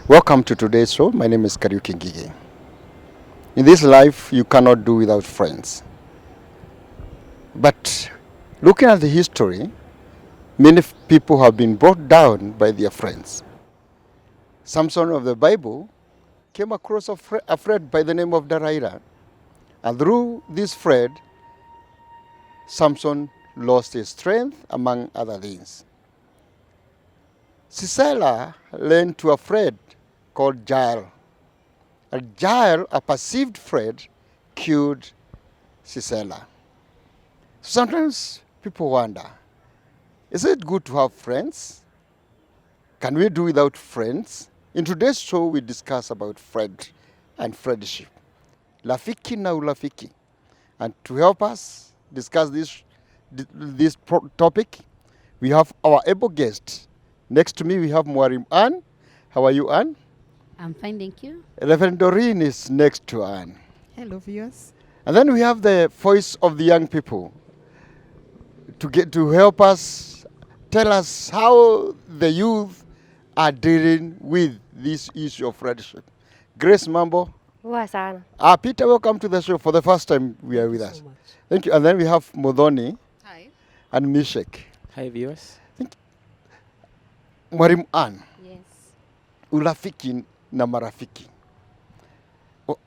Welcome to today's show. My name is Kariuki Ngige. In this life, you cannot do without friends. But looking at the history, many people have been brought down by their friends. Samson of the Bible came across a friend by the name of Delilah. And through this friend, Samson lost his strength, among other things. Sisera learned to a friend called Jael. And Jael, a perceived friend, killed Sisera. Sometimes people wonder, is it good to have friends? Can we do without friends? In today's show, we discuss about friend and friendship. Rafiki na urafiki. And to help us discuss this topic, we have our able guest. Next to me, we have Mwarim Ann. How are you, Ann? I'm fine, thank you. Reverend Doreen is next to Ann. Hello, viewers. And then we have the voice of the young people to help us tell us how the youth are dealing with this issue of friendship. Grace Mambo. Poa sana. Peter, welcome to the show. For the first time, we are with us. So much. Thank you. And then we have Modoni Hi. and Mishek. Hi viewers. Mwalimu Ann, Yes. urafiki na marafiki.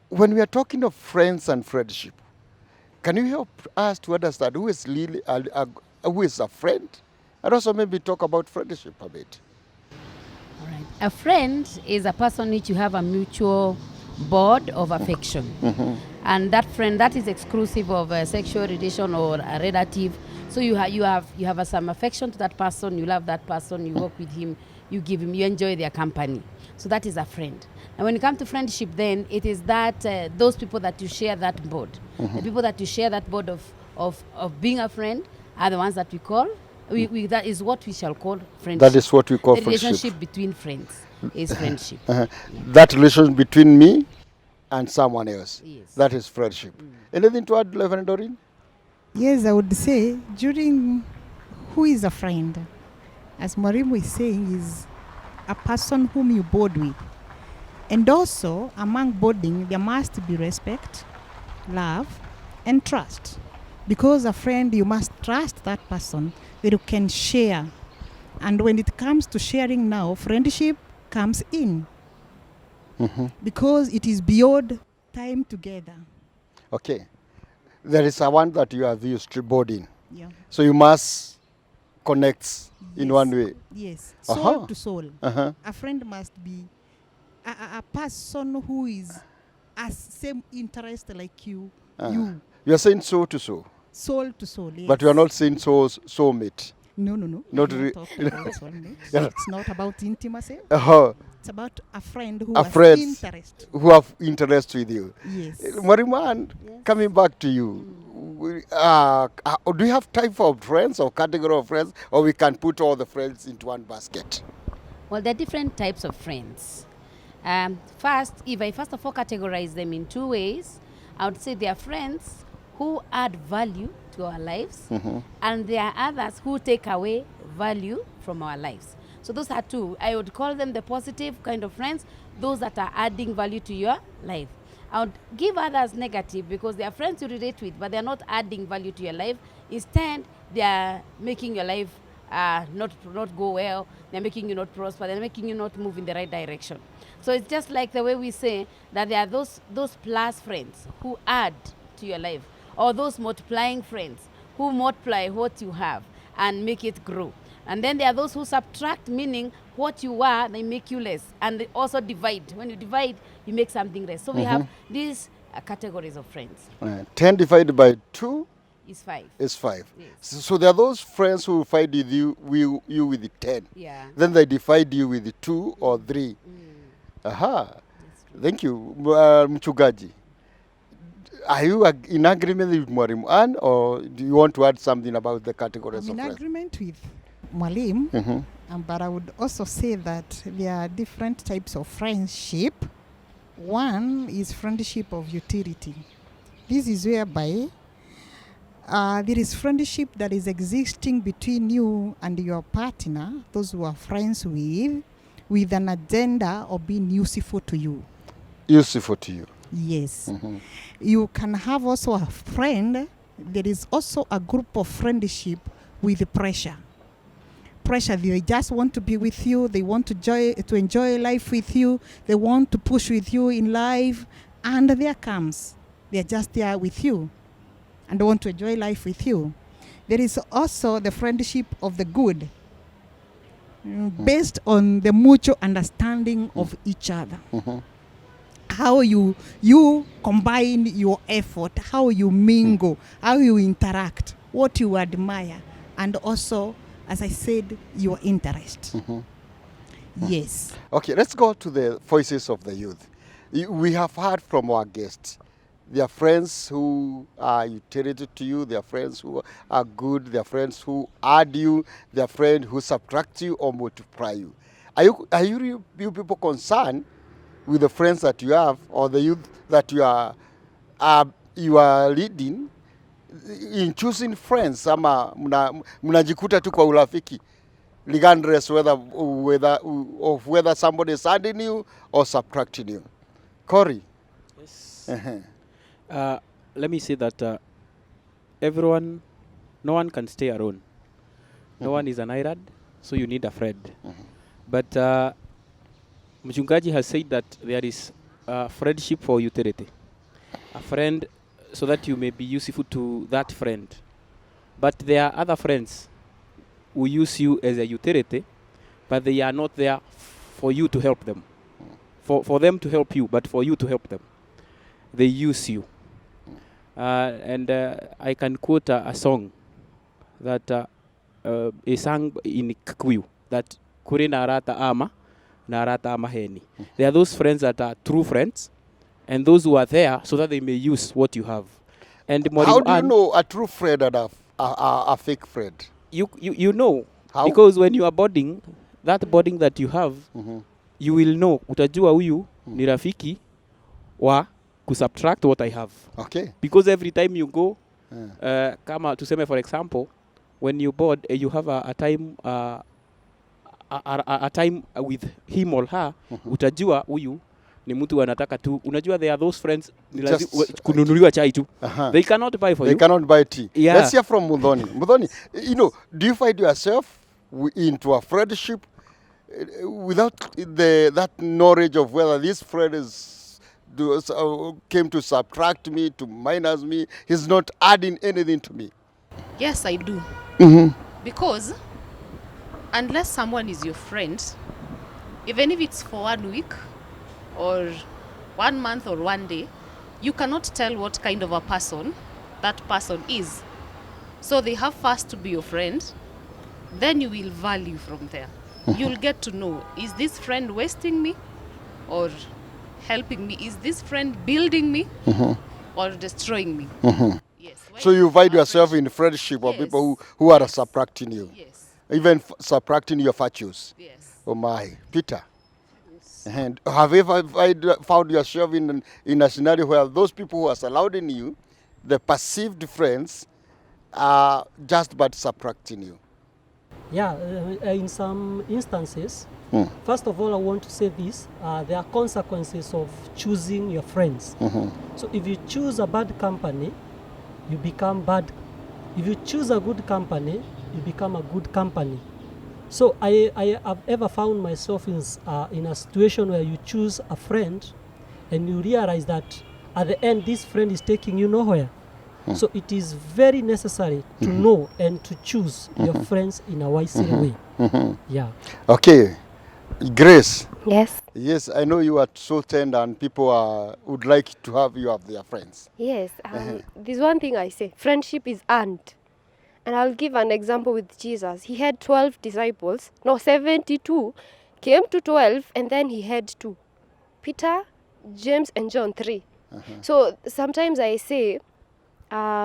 When we are talking of friends and friendship, can you help us to understand who is really who is a friend, and also maybe talk about friendship a bit? All right. A friend is a person which you have a mutual bond of affection. And that friend, that is exclusive of a sexual relation or a relative. So you have some affection to that person, you love that person, you work with him, you give him, you enjoy their company. So that is a friend. And when it comes to friendship, then it is that those people that you share that bond. The people that you share that bond of being a friend are the ones that we call, that is what we shall call friendship. That is what we call the friendship. relationship between friends is friendship. That relation between me and someone else. Yes. That is friendship. Anything to add, Reverend Doreen? Yes, I would say during who is a friend, as Mwalimu is saying, is a person whom you bond with. And also, among bonding, there must be respect, love, and trust. Because a friend, you must trust that person that you can share. And when it comes to sharing now, friendship comes in. Because it is beyond time together. Okay. There is a one that you have used, boarding. Yeah. So you must connect in Yes. one way. Yes, Uh-huh. soul to soul. Uh-huh. A friend must be a person who is a same interest like you, you, You are saying soul to soul, soul to soul. Yes. but you are not saying soulmate. No. not I'm re- talking about soulmate. Yeah. It's not about intimacy. Uh-huh. It's about a friend who A has friend. interest. Who have interest with you. Yes. Mariman, coming back to you, do you have type of friends or category of friends, or we can put all the friends into one basket? Well, there are different types of friends. If I first of all categorize them in two ways, I would say they are friends who add value to our lives, and there are others who take away value from our lives. So those are two. I would call them the positive kind of friends, those that are adding value to your life. I would give others negative because they are friends you relate with, but they are not adding value to your life. Instead, they are making your life not go well. They're making you not prosper. They're making you not move in the right direction. So it's just like the way we say that there are those plus friends who add to your life, or those multiplying friends who multiply what you have and make it grow. And then there are those who subtract, meaning what you are, they make you less. And they also divide. When you divide, you make something less. So we have these categories of friends. 10 divided by 2 Is 5. is 5. Yes. So there are those friends who fight with you with the 10. Yeah. Then they divide you with the 2 or 3. Aha. Thank you, Mchugaji. Are you in agreement with Mwalimu Ann, or do you want to add something about the categories I'm of in friends? agreement with Mwalim, but I would also say that there are different types of friendship. One is friendship of utility. This is whereby there is friendship that is existing between you and your partner, those who are friends with, with an agenda of being useful to you. Useful to you. Yes. Mhm. You can have also a friend. There is also a group of friendship with pressure. Pressure, they just want to be with you. They want to enjoy life with you. They want to push with you in life. And there comes, they're just there with you and want to enjoy life with you. There is also the friendship of the good, based on the mutual understanding of each other. Mhm. How you combine your effort, how you mingle, how you interact, what you admire, and also, as I said, your interest. Yes. Okay, let's go to the voices of the youth. We have heard from our guests. There are friends who are utility to you. There are friends who are good. There are friends who add you. There are friends who subtract you or multiply you. Are you people concerned with the friends that you have or the youth that you are leading in choosing friends? Ama mnajikuta tu kwa urafiki, regardless whether somebody is adding you or subtracting you. Corey. Yes. Uh-huh. Let me say that everyone, no one can stay alone. No one is an island, so you need a friend. But Mchungaji has said that there is friendship for utility. A friend so that you may be useful to that friend. But there are other friends who use you as a utility, but they are not there for you to help them. For them to help you, but for you to help them. They use you. And I can quote a song that is sung in Kikuyu, that kuri na arata ama na arata ama heni. There are those friends that are true friends, and those who are there so that they may use what you have. And How do you know a true friend and a fake friend? You know. How? Because when you are boarding, that boarding that you have, you will know, utajua huyu ni rafiki wa kusubtract what I have. Okay. Because every time you go, kama tuseme for example, when you board, you have a time a time with him or her, utajua huyu ni mtu anataka tu. Unajua there are those friends kununuliwa chai tu. They cannot buy for you. They cannot buy tea. Yeah. Let's hear from Mudhoni. Mudhoni, do you find yourself into a friendship without that knowledge of whether this friend came to subtract me, to minus me, he's not adding anything to me? Yes, I do. Because unless someone is your friend, even if it's for 1 week or 1 month or 1 day, you cannot tell what kind of a person that person is. So they have first to be your friend, then you will value from there. You'll get to know, is this friend wasting me or helping me? Is this friend building me or destroying me? Yes. So you find yourself in friendship of people who are subtracting you. Yes. Even subtracting your virtues. Yes. Oh my. Peter. And have you ever found yourself in a scenario where those people who are surrounding you, the perceived friends, are just but subtracting you? Yeah, in some instances, first of all, I want to say this, there are consequences of choosing your friends. So if you choose a bad company, you become bad. If you choose a good company, you become a good company. So I have ever found myself in a situation where you choose a friend and you realize that at the end, this friend is taking you nowhere. So it is very necessary to know and to choose your friends in a wisely way. Yeah. Okay. Grace. Yes. Yes, I know you are so tender and people would like to have you as their friends. Yes. There's one thing I say. Friendship is earned. And I'll give an example with Jesus. He had 12 disciples. No, 72. Came to 12 and then he had 2. Peter, James and John, 3. So sometimes I say,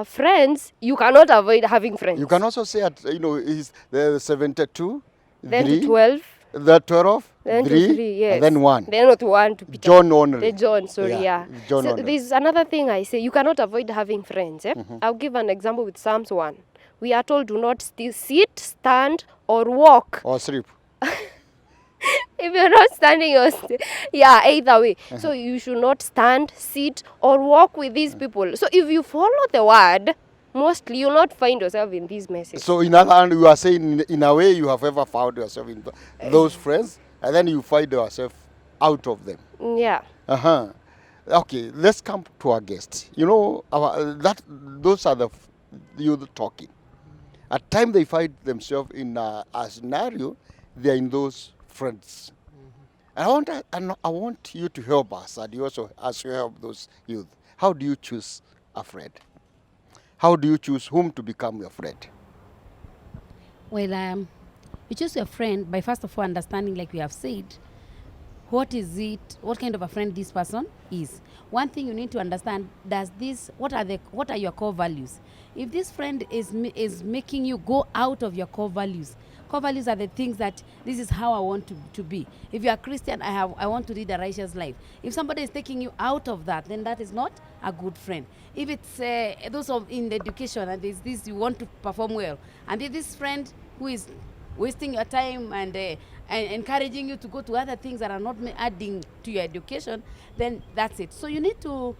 friends, you cannot avoid having friends. You can also say, is the 72, Then 3, to 12. the 12, Then 3, to 3, yes. and then 1. Then not 1 to Peter. John only. The John, sorry, yeah. John So only. there's another thing I say. You cannot avoid having friends. I'll give an example with Psalms 1. We are told do not sit, stand, or walk. Or sleep. If if you're not standing or yeah, either way. So you should not stand, sit, or walk with these people. So if you follow the word, mostly you'll not find yourself in these messes. So in other hand, you are saying in a way you have ever found yourself in those friends, and then you find yourself out of them. Yeah. Okay, let's come to our guest. You know, those are the youth talking. At times they find themselves in a scenario, they are in those friends. And I want you to help us, and you also as you help those youth. How do you choose a friend? How do you choose whom to become your friend? Well, you choose your friend by first of all understanding, like we have said, what kind of a friend this person is. One thing you need to understand, what are your core values? If this friend is making you go out of your core values are the things that this is how I want to be. If you are Christian, I want to lead a righteous life. If somebody is taking you out of that, then that is not a good friend. If it's those in the education and there's this you want to perform well, and if this friend who is wasting your time and encouraging you to go to other things that are not adding to your education, then that's it. So you need to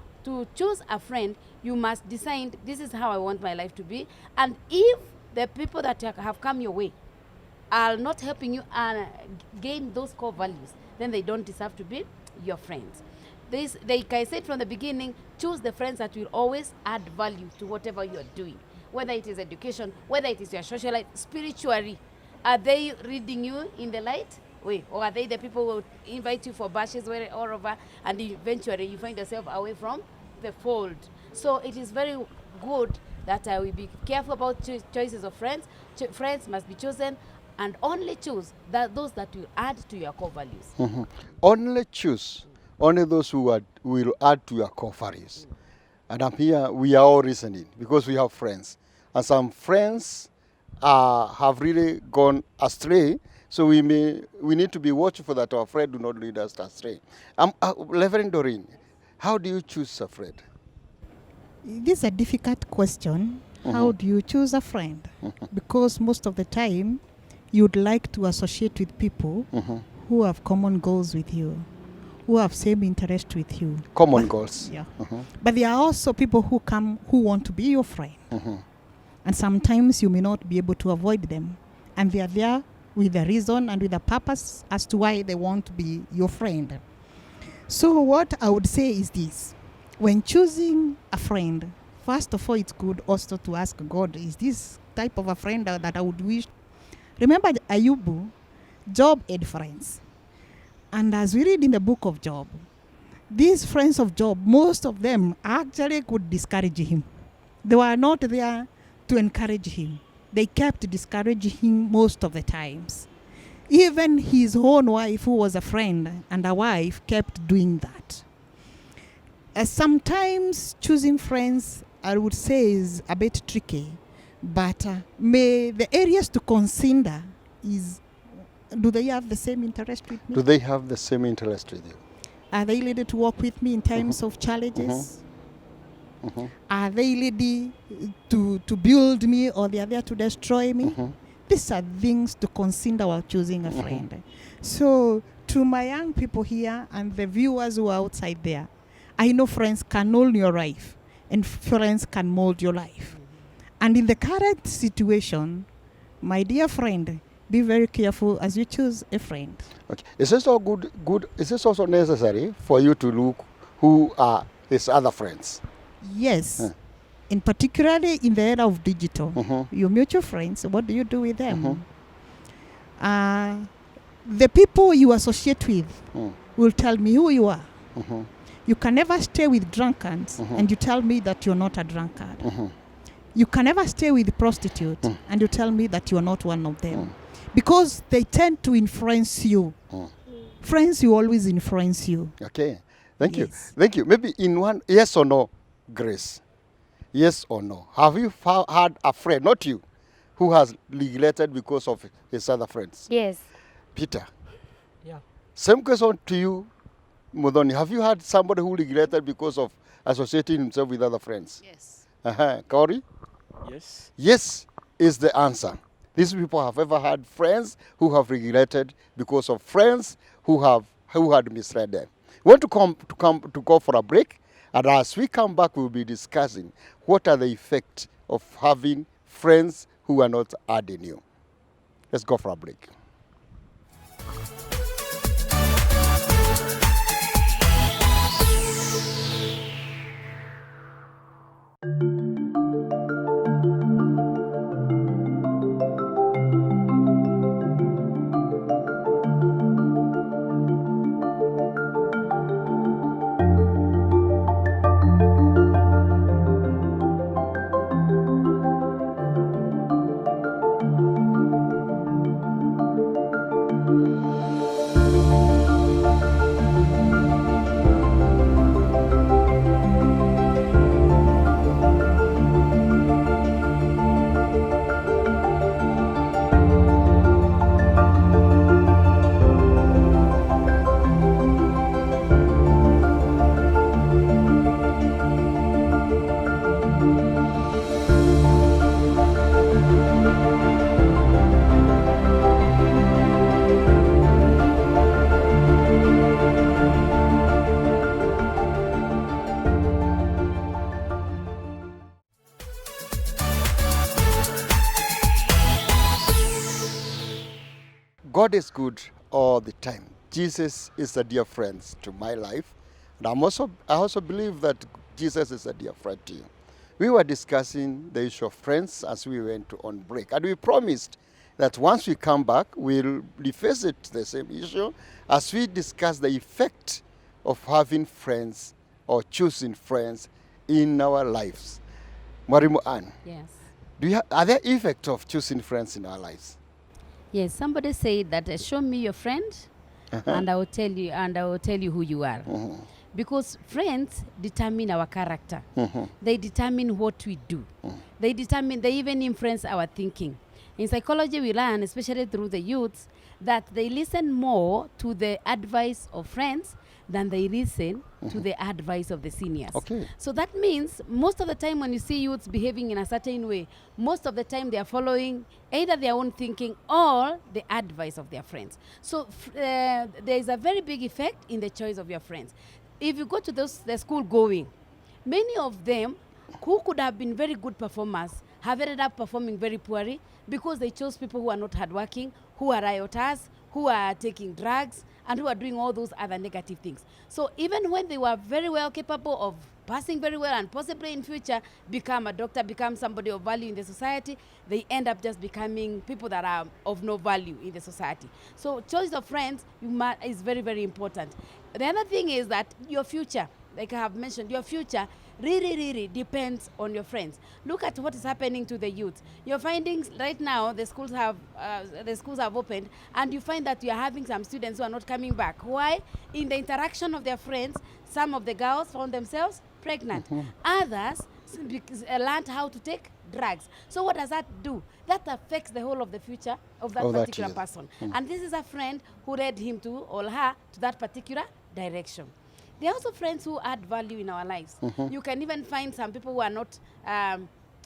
choose a friend. You must decide, this is how I want my life to be. And if the people that have come your way are not helping you gain those core values, then they don't deserve to be your friends. Like I said from the beginning, choose the friends that will always add value to whatever you are doing, whether it is education, whether it is your social life, spiritually. Are they reading you in the light way, or are they the people who will invite you for bashes all over, and eventually you find yourself away from the fold? So it is very good that we be careful about choices of friends. Friends must be chosen, and only choose those that will add to your core values. Only choose those who will add to your core values. And I'm here, we are all listening because we have friends, and some friends have really gone astray. So we need to be watchful that our friend do not lead us astray. Reverend Doreen, how do you choose a friend? This is a difficult question. How do you choose a friend? Because most of the time, you'd like to associate with people who have common goals with you, who have same interest with you. Common goals. Yeah. But there are also people who want to be your friend. And sometimes you may not be able to avoid them. And they are there with a reason and with a purpose as to why they want to be your friend. So what I would say is this. When choosing a friend, first of all, it's good also to ask God, is this type of a friend that I would wish? Remember Ayubu, Job had friends. And as we read in the book of Job, these friends of Job, most of them actually could discourage him. They were not there to encourage him. They kept discouraging him most of the times. Even his own wife, who was a friend and a wife, kept doing that. Sometimes choosing friends, I would say, is a bit tricky. But the areas to consider is, do they have the same interest with me? Do they have the same interest with you? Are they ready to work with me in times of challenges? Are they ready to build me, or they are there to destroy me? These are things to consider while choosing a friend. So to my young people here and the viewers who are outside there, I know friends can mold your life, and friends can mold your life. And in the current situation, my dear friend, be very careful as you choose a friend. Okay. Is this all good? Is this also necessary for you to look who are his other friends? Yes. In particularly in the era of digital, your mutual friends, what do you do with them? The people you associate with will tell me who you are. You can never stay with drunkards and you tell me that you're not a drunkard. You can never stay with prostitutes and you tell me that you're not one of them. Because they tend to influence you. Friends will always influence you. Okay. Thank you. Thank you. Maybe in one, yes or no, Grace? Yes or no? Have you had a friend, not you, who has neglected because of his other friends? Yes. Peter? Yeah. Same question to you, Mudoni. Have you had somebody who neglected because of associating himself with other friends? Yes. Kaori? Yes. Yes is the answer. These people have ever had friends who have regretted because of friends who had misread them. We want to go for a break, and as we come back, we'll be discussing what are the effects of having friends who are not adding you. Let's go for a break. God is good all the time. Jesus is a dear friend to my life. And I also believe that Jesus is a dear friend to you. We were discussing the issue of friends as we went on break. And we promised that once we come back, we'll revisit the same issue as we discuss the effect of having friends or choosing friends in our lives. Mwalimu Ann, Yes. are there effects of choosing friends in our lives? Yes, somebody said that show me your friend, and I will tell you who you are. Because friends determine our character. They determine what we do. They even influence our thinking. In psychology, we learn, especially through the youths, that they listen more to the advice of friends than they listen to the advice of the seniors. Okay. So that means most of the time when you see youths behaving in a certain way, most of the time they are following either their own thinking or the advice of their friends. So there is a very big effect in the choice of your friends. If you go to the school going, many of them who could have been very good performers have ended up performing very poorly because they chose people who are not hardworking, who are rioters, who are taking drugs, and who are doing all those other negative things. So even when they were very well capable of passing very well and possibly in future become a doctor, become somebody of value in the society, they end up just becoming people that are of no value in the society. So choice of friends is very, very important. The other thing is that your future, like I have mentioned, your future really depends on your friends. Look at what is happening to the youth. You're finding right now the schools have opened, and you find that you are having some students who are not coming back. Why? In the interaction of their friends, some of the girls found themselves pregnant. Others learned how to take drugs. So what does that do? That affects the whole of the future of that particular person. And this is a friend who led him to or her to that particular direction. There are also friends who add value in our lives. You can even find some people who are not,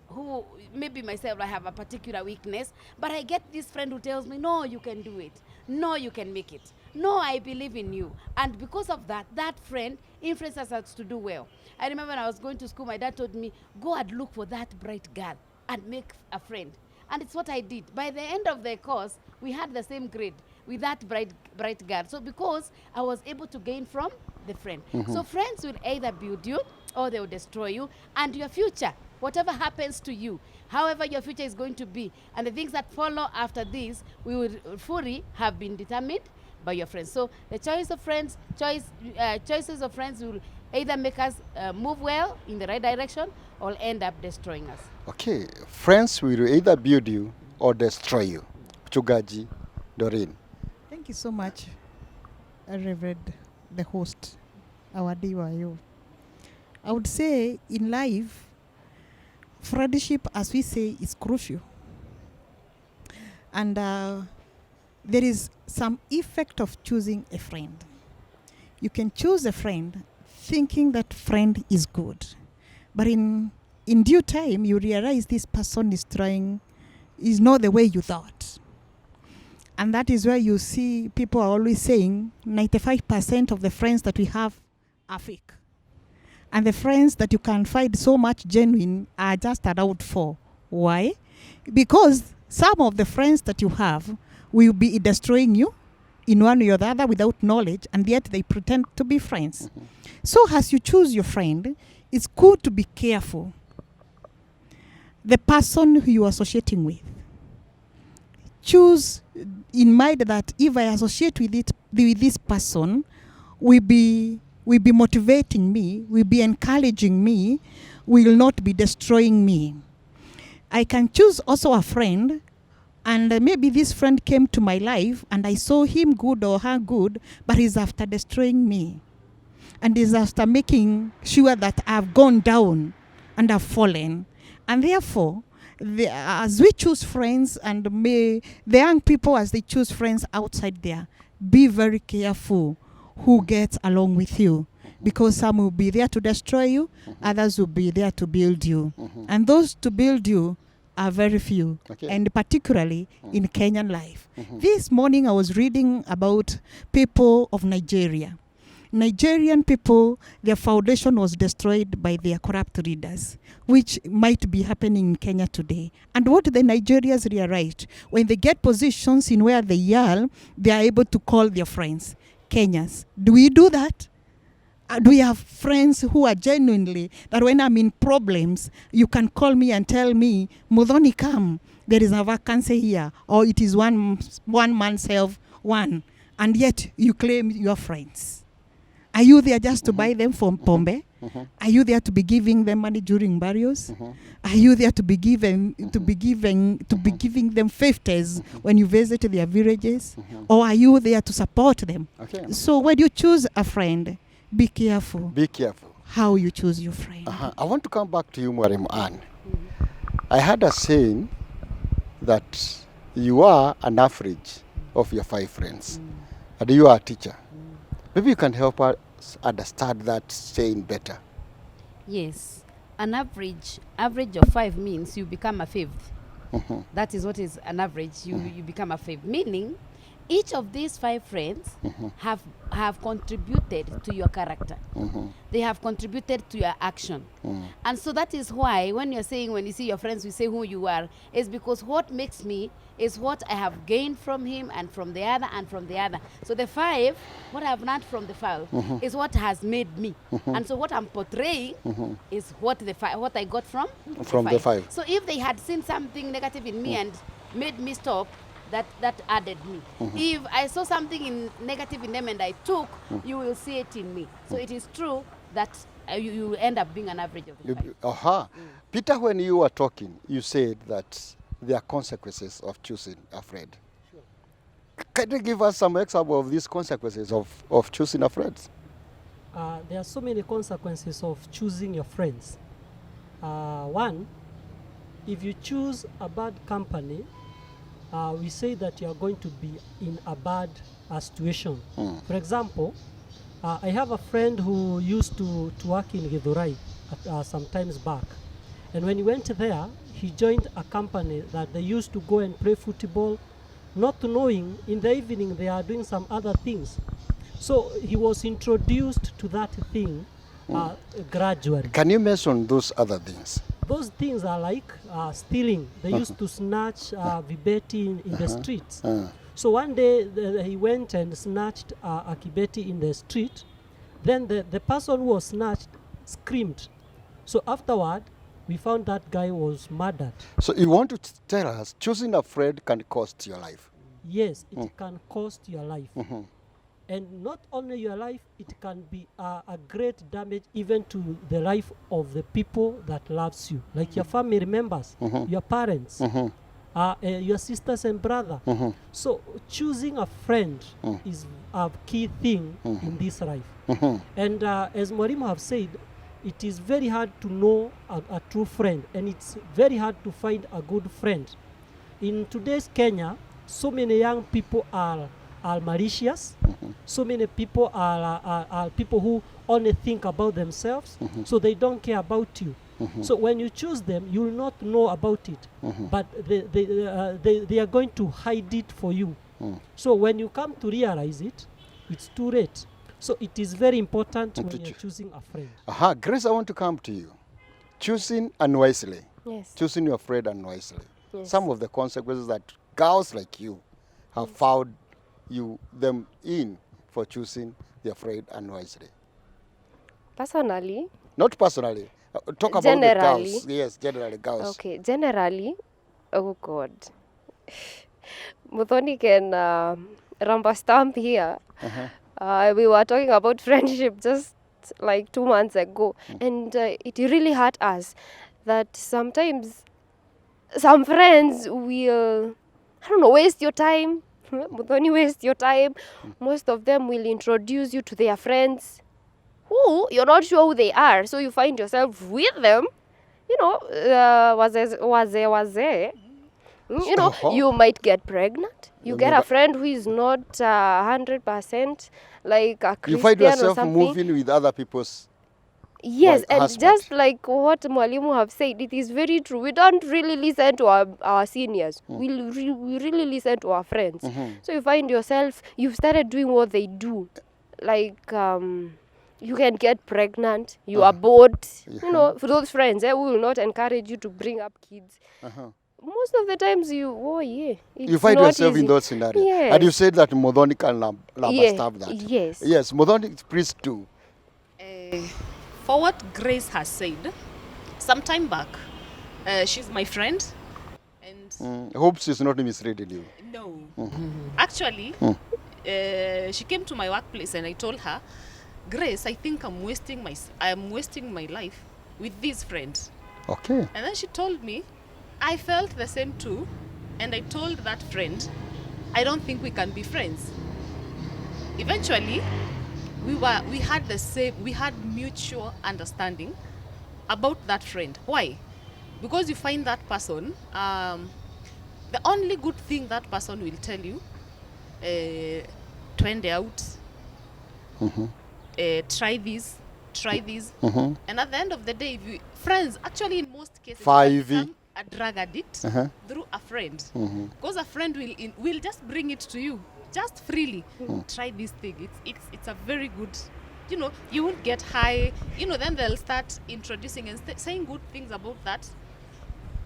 who maybe myself, I have a particular weakness, but I get this friend who tells me, no, you can do it. No, you can make it. No, I believe in you. And because of that, that friend influences us to do well. I remember when I was going to school, my dad told me, go and look for that bright girl and make a friend. And it's what I did. By the end of the course, we had the same grade with that bright girl. So because I was able to gain from the friend. So friends will either build you or they will destroy you. And your future, whatever happens to you, however your future is going to be, and the things that follow after this, we will fully have been determined by your friends. So the choices of friends will either make us move well in the right direction or end up destroying us. Okay, friends will either build you or destroy you. Mchungaji Doreen. Thank you so much, Reverend, the host, our DYO. I would say in life, friendship, as we say, is crucial. And there is some effect of choosing a friend. You can choose a friend thinking that friend is good. But in due time, you realize this person is trying is not the way you thought. And that is where you see people are always saying 95% of the friends that we have are fake. And the friends that you can find so much genuine are just around 4. Why? Because some of the friends that you have will be destroying you in one way or the other without knowledge, and yet they pretend to be friends. So as you choose your friend, it's good to be careful. The person who you are associating with. Choose in mind that if I associate with this person, will be motivating me, will be encouraging me, will not be destroying me. I can choose also a friend, and maybe this friend came to my life and I saw him good or her good, but he's after destroying me. And is after making sure that I've gone down and I've fallen. And therefore, as we choose friends, and the young people as they choose friends outside there, be very careful who gets along with you. Because some will be there to destroy you, others will be there to build you. And those to build you are very few, and particularly in Kenyan life. This morning I was reading about people of Nigeria. Nigerian people, their foundation was destroyed by their corrupt leaders, which might be happening in Kenya today. And what the Nigerians realized, when they get positions in where they yell, they are able to call their friends Kenyans. Do we do that? Do we have friends who are genuinely, that when I'm in problems, you can call me and tell me, Mudhoni, come, there is a vacancy here, or it is one man self one, and yet you claim you are friends. Are you there just to buy them from Pombe? Are you there to be giving them money during burials? Are you there to be giving them 50s when you visit their villages? Or are you there to support them? So when you choose a friend, be careful. Be careful. How you choose your friend. I want to come back to you, Mwalimu Ann. I had a saying that you are an average of your 5 friends. And you are a teacher. Maybe you can help us understand that saying better. Yes. An average of 5 means you become a 5th. That is what is an average. You become a 5th. Meaning, each of these 5 friends have contributed to your character. They have contributed to your action. And so that is why when you see your friends, we say who you are, is because what makes me is what I have gained from him and from the other and from the other. So the 5, what I have learned from the 5 is what has made me. And so what I'm portraying is what I got from the 5. So if they had seen something negative in me and made me stop, that added me. If I saw something negative in them and I took, you will see it in me. So it is true that you end up being an average of the 5. Peter, when you were talking, you said that there are consequences of choosing a friend. Sure. Can you give us some example of these consequences of choosing a friend? There are so many consequences of choosing your friends. One, if you choose a bad company, we say that you are going to be in a bad situation. For example, I have a friend who used to work in Githurai some times back. And when he went there, he joined a company that they used to go and play football, not knowing in the evening they are doing some other things. So he was introduced to that thing gradually. Can you mention those other things? Those things are like stealing. They used to snatch vibeti in the streets. So one day he went and snatched a kibeti in the street. Then the person who was snatched screamed. So afterward, we found that guy was murdered. So you want to tell us choosing a friend can cost your life? Yes, it can cost your life. And not only your life, it can be a great damage even to the life of the people that loves you, like your family members, your parents, your sisters and brother. So choosing a friend is a key thing in this life. And as Mwalimu have said, it is very hard to know a true friend, and it's very hard to find a good friend. In today's Kenya, so many young people are malicious. So many people are people who only think about themselves, so they don't care about you. So when you choose them, you will not know about it, but they are going to hide it for you. So when you come to realize it, it's too late. So it is very important when you're choosing a friend. Grace, I want to come to you. Choosing unwisely. Yes. Choosing your friend unwisely. Yes. Some of the consequences that girls like you have found them in for choosing their friend unwisely. Personally, Not personally. Talk about the Generally. girls. Yes, generally girls. okay, generally, oh God. Muthoni can ramba stamp here. We were talking about friendship just like 2 months ago, and it really hurt us that sometimes some friends will, I don't know, waste your time. Muthoni waste your time. Most of them will introduce you to their friends who you're not sure who they are, so you find yourself with them. You know, you know, you might get pregnant. You get a friend who is not 100% like a Christian You find or yourself something. moving with other people's. Yes, and husband. just like what Mwalimu have said, it is very true. We don't really listen to our seniors. We really listen to our friends. So you find yourself, you've started doing what they do. Like, you can get pregnant, you are bored. You know, for those friends, we will not encourage you to bring up kids. Most of the times You it's find not yourself easy. in those scenarios. Yes. And you said that Modoni can Yeah, stab that. yes. Yes, Modoni please do. For what Grace has said, some time back, she's my friend, and Hope she's not misreading you. no, actually, she came to my workplace and I told her, Grace, I think I'm wasting my life with this friend. Okay. And then she told me, I felt the same too, and I told that friend, I don't think we can be friends. Eventually, we had mutual understanding about that friend. Why? Because you find that person, the only good thing that person will tell you, trend out, try this, and at the end of the day, friends, actually in most cases, you 5E. become a drug addict through a friend, because a friend will just bring it to you just freely. Try this thing. It's a very good, you know, you won't get high, you know, then they'll start introducing and saying good things about that.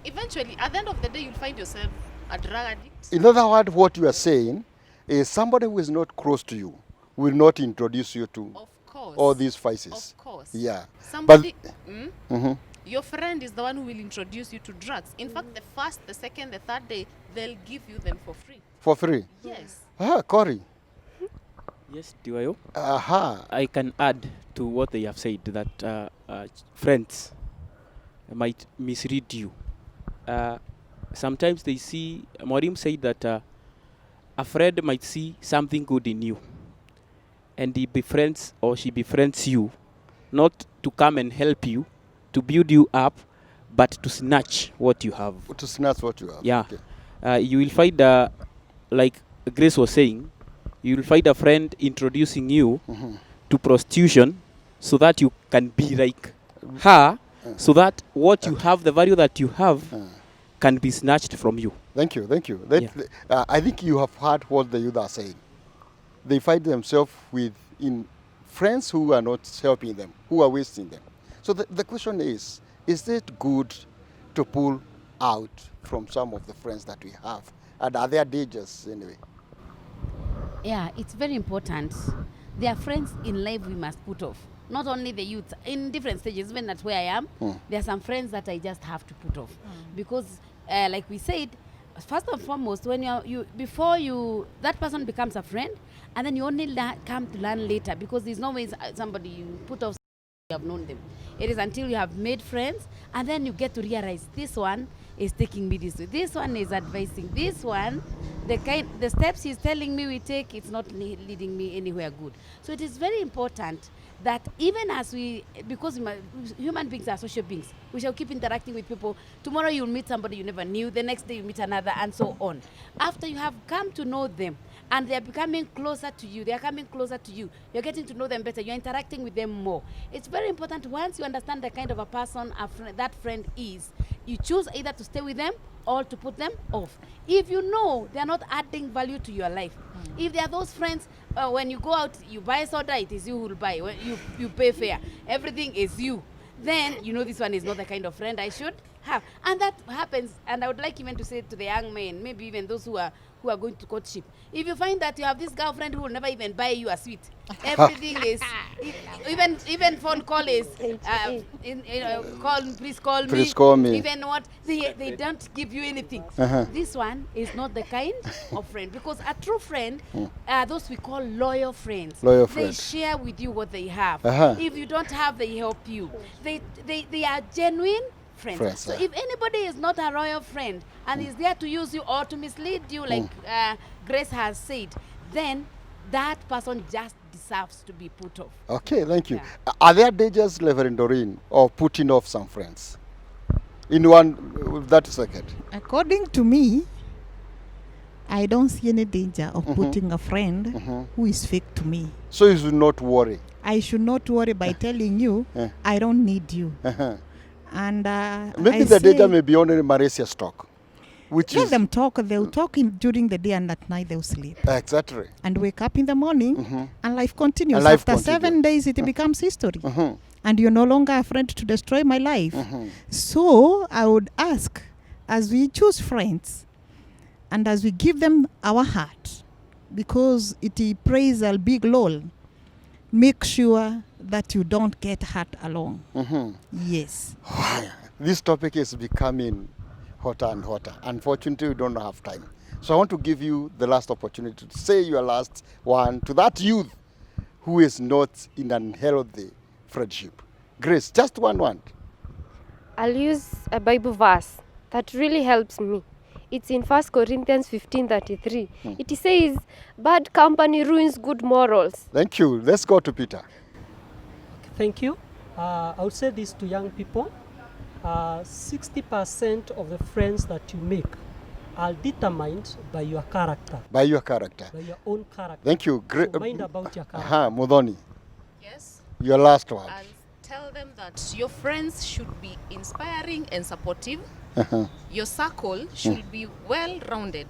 Eventually, at the end of the day, you'll find yourself a drug addict. In other words, what you are saying is somebody who is not close to you will not introduce you to Of course. all these vices. Of course. Yeah. Somebody, your friend is the one who will introduce you to drugs. In fact, the first, the second, the third day, they'll give you them for free. For free. Yes. Corey. Yes, Tiwayo. Aha. I can add to what they have said that friends might misread you. Sometimes they see, Morim said that a friend might see something good in you, and he befriends or she befriends you, not to come and help you, to build you up, but to snatch what you have. To snatch what you have. Yeah. Okay. You will find, like Grace was saying, you will find a friend introducing you to prostitution so that you can be like her, so that what you have, the value that you have, can be snatched from you. Thank you. Yeah. I think you have heard what the youth are saying. They find themselves in friends who are not helping them, who are wasting them. So the question is it good to pull out from some of the friends that we have? And are there dangers anyway? Yeah, it's very important. There are friends in life we must put off. Not only the youth, in different stages, even at where I am, there are some friends that I just have to put off. Because, like we said, first and foremost, when that person becomes a friend, and then you only come to learn later, because there's no way somebody you put off, you have known them. It is until you have made friends, and then you get to realize this one is taking me this way. This one is advising. This one, the steps he's telling me we take, it's not leading me anywhere good. So it is very important that even as because human beings are social beings, we shall keep interacting with people. Tomorrow you'll meet somebody you never knew, the next day you meet another, and so on. After you have come to know them, and they're becoming closer to you. They're coming closer to you. You're getting to know them better. You're interacting with them more. It's very important once you understand the kind of a person that friend is, you choose either to stay with them or to put them off. If you know they're not adding value to your life, if they are those friends, when you go out, you buy soda, it is you who will buy. When you pay fare, everything is you. Then you know this one is not the kind of friend I should have. And that happens, and I would like even to say to the young men, maybe even those who are going to courtship, if you find that you have this girlfriend who will never even buy you a sweet, everything is, even phone call is, please call me. Even what, they don't give you anything. This one is not the kind of friend, because a true friend, those we call loyal friends. They share with you what they have. If you don't have, they help you. They are genuine friends. So if anybody is not a royal friend and is there to use you or to mislead you, like Grace has said, then that person just deserves to be put off. Okay, thank you. Are there dangers, Reverend Doreen, of putting off some friends? In 30 seconds. According to me, I don't see any danger of putting a friend who is fake to me. So you should not worry. I should not worry by telling you, I don't need you. And maybe the danger may be only malaria stock. Let them talk. They'll talk during the day, and at night they'll sleep. Exactly. And wake up in the morning, and life continues. After 7 days, it becomes history. And you're no longer a friend to destroy my life. So I would ask, as we choose friends, and as we give them our heart, because it plays a big role, make sure that you don't get hurt along. Yes. This topic is becoming hotter and hotter. Unfortunately, we don't have time. So I want to give you the last opportunity to say your last one to that youth who is not in an unhealthy friendship. Grace, just one. I'll use a Bible verse that really helps me. It's in 1 Corinthians 15:33. It says, bad company ruins good morals. Thank you. Let's go to Peter. Thank you. I would say this to young people. 60% of the friends that you make are determined by your character. By your character. By your own character. Thank you. So mind about your character. Mudhoni. Yes. Your last word. I'll tell them that your friends should be inspiring and supportive. Your circle should be well-rounded.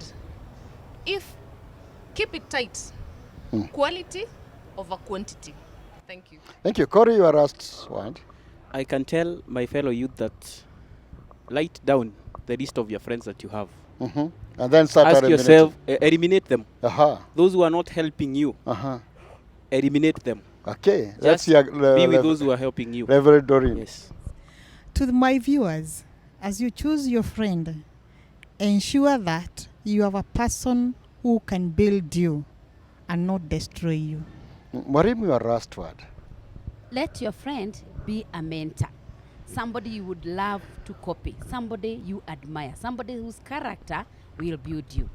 Keep it tight. Quality over quantity. Thank you. Thank you. Corey, your last word. I can tell my fellow youth that write down the list of your friends that you have. And then start Ask yourself, eliminate them. Those who are not helping you, eliminate them. Okay. Just be with those who are helping you. Reverend Doreen. Yes. To my viewers, as you choose your friend, ensure that you have a person who can build you and not destroy you. Mariam, your last word. Let your friend be a mentor. Somebody you would love to copy. Somebody you admire. Somebody whose character will build you.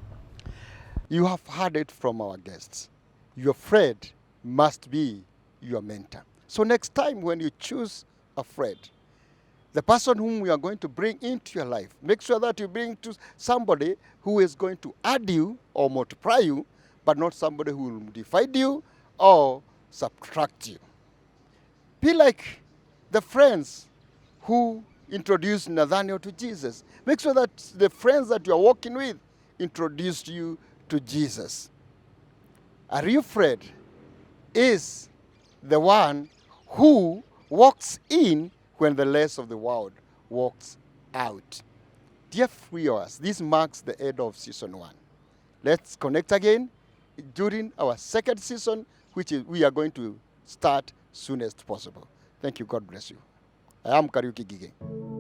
You have heard it from our guests. Your friend must be your mentor. So next time when you choose a friend, the person whom we are going to bring into your life, make sure that you bring to somebody who is going to add you or multiply you, but not somebody who will divide you or subtract you. Be like the friends who introduced Nathaniel to Jesus. Make sure that the friends that you are walking with introduced you to Jesus. A real friend is the one who walks in when the rest of the world walks out. Dear viewers, this marks the end of season 1. Let's connect again during our second season, which we are going to start soonest possible. Thank you. God bless you. I am Kariuki Gige.